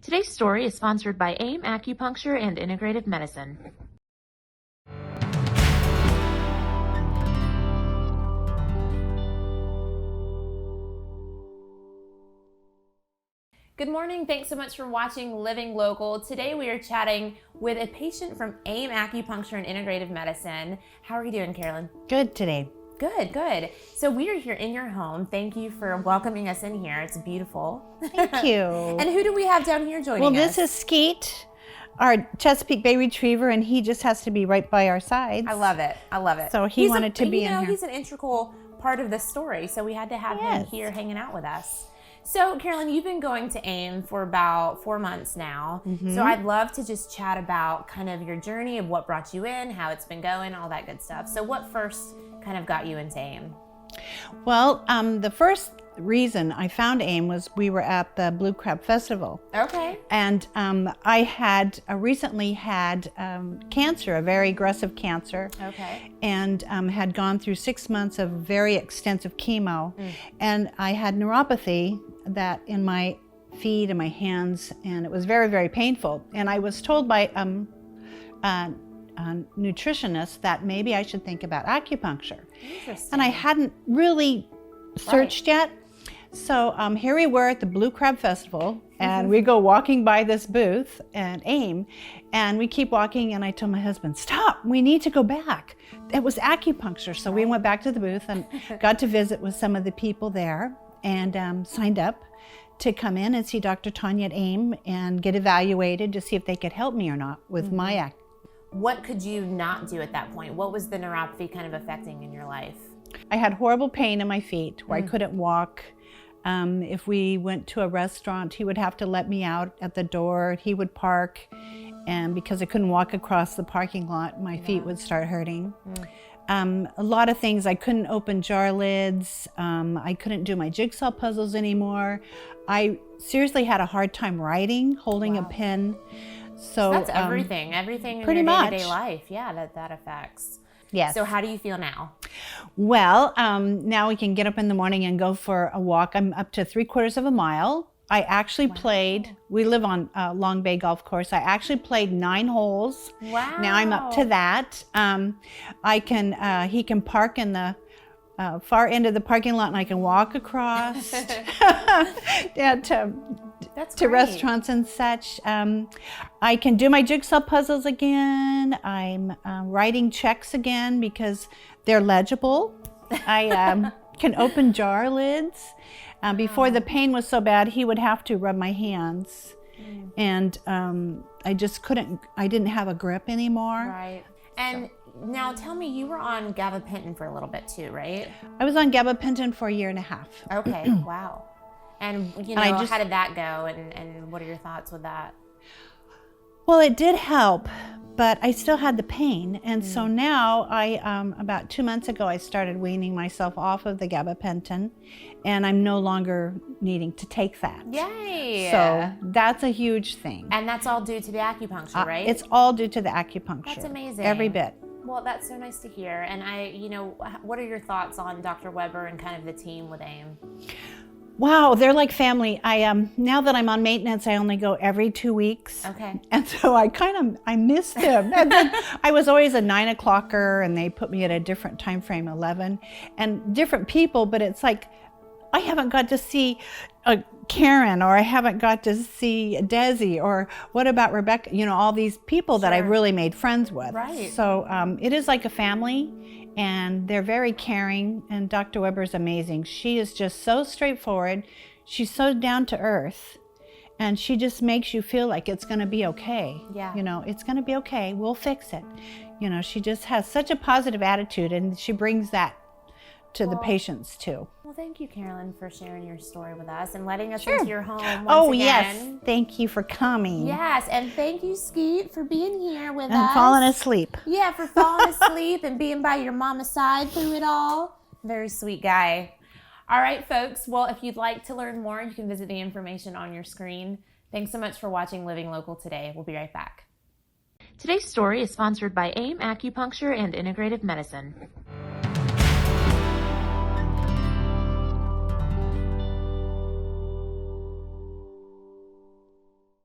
Today's story is sponsored by AIM Acupuncture and Integrative Medicine. Good morning. Thanks so much for watching Living Local. Today we are chatting with a patient from AIM Acupuncture and Integrative Medicine. How are you doing, Carolyn? Good today. Good, good. So we are here in your home. Thank you for welcoming us in here. It's beautiful. Thank you. And who do we have down here joining us? Well, this is Skeet, our Chesapeake Bay Retriever, and he just has to be right by our sides. I love it. I love it. So he wanted to be in here. He's an integral part of the story, so we had to have him here hanging out with us. So, Carolyn, you've been going to AIM for about 4 months now. So I'd love to just chat about kind of your journey of what brought you in, how it's been going, all that good stuff. So what first kind of got you into AIM? Well, the first reason I found AIM was we were at the Blue Crab Festival. Okay. And I had recently had cancer, a very aggressive cancer. Okay. And had gone through 6 months of very extensive chemo. And I had neuropathy that in my feet and my hands, and it was very, very painful. And I was told by a nutritionist that maybe I should think about acupuncture. Interesting. And I hadn't really searched yet. So here we were at the Blue Crab Festival, and we go walking by this booth at AIM, and we keep walking, and I told my husband, stop, we need to go back. It was acupuncture. So we went back to the booth and got to visit with some of the people there, and signed up to come in and see Dr. Tanya at AIM and get evaluated to see if they could help me or not with my act. What could you not do at that point? What was the neuropathy kind of affecting in your life? I had horrible pain in my feet where I couldn't walk. If we went to a restaurant, he would have to let me out at the door. He would park, and because I couldn't walk across the parking lot, my feet would start hurting. A lot of things. I couldn't open jar lids. I couldn't do my jigsaw puzzles anymore. I seriously had a hard time writing, holding a pen. So that's everything in pretty your much. day-to-day life. Yeah, that affects. Yes. So how do you feel now? Well, now we can get up in the morning and go for a walk. I'm up to 3/4 of a mile. I actually played, we live on Long Bay Golf Course. I actually played 9 holes. Wow. Now I'm up to that. He can park in the far end of the parking lot, and I can walk across to restaurants and such. I can do my jigsaw puzzles again. I'm writing checks again because they're legible. I can open jar lids. Before the pain was so bad, he would have to rub my hands. And I just couldn't, I didn't have a grip anymore. Right. And now tell me, you were on gabapentin for a little bit too, right? I was on gabapentin for 1.5 years. Okay, wow. And how did that go, and what are your thoughts with that? Well, it did help, but I still had the pain. And so now about 2 months ago, I started weaning myself off of the gabapentin, and I'm no longer needing to take that. Yay! So that's a huge thing. And that's all due to the acupuncture, right? It's all due to the acupuncture. That's amazing. Every bit. Well, that's so nice to hear. And what are your thoughts on Dr. Weber and kind of the team with AIM? Wow, they're like family. Now that I'm on maintenance, I only go every 2 weeks. Okay. And so I miss them. And then I was always a 9 o'clocker, and they put me at a different time frame, 11, and different people. But it's like I haven't got to see Karen, or I haven't got to see Desi, or what about Rebecca? All these people that I really made friends with. Right. So it is like a family. And they're very caring, and Dr. Weber is amazing. She is just so straightforward. She's so down to earth, and she just makes you feel like it's going to be okay. Yeah. It's going to be okay. We'll fix it. She just has such a positive attitude, and she brings that to the patients too. Well, thank you, Carolyn, for sharing your story with us and letting us into your home once again. Yes. Thank you for coming. Yes, and thank you, Skeet, for being here with us. And falling asleep. Yeah, for falling asleep and being by your mama's side through it all. Very sweet guy. All right, folks. Well, if you'd like to learn more, you can visit the information on your screen. Thanks so much for watching Living Local today. We'll be right back. Today's story is sponsored by AIM Acupuncture and Integrative Medicine.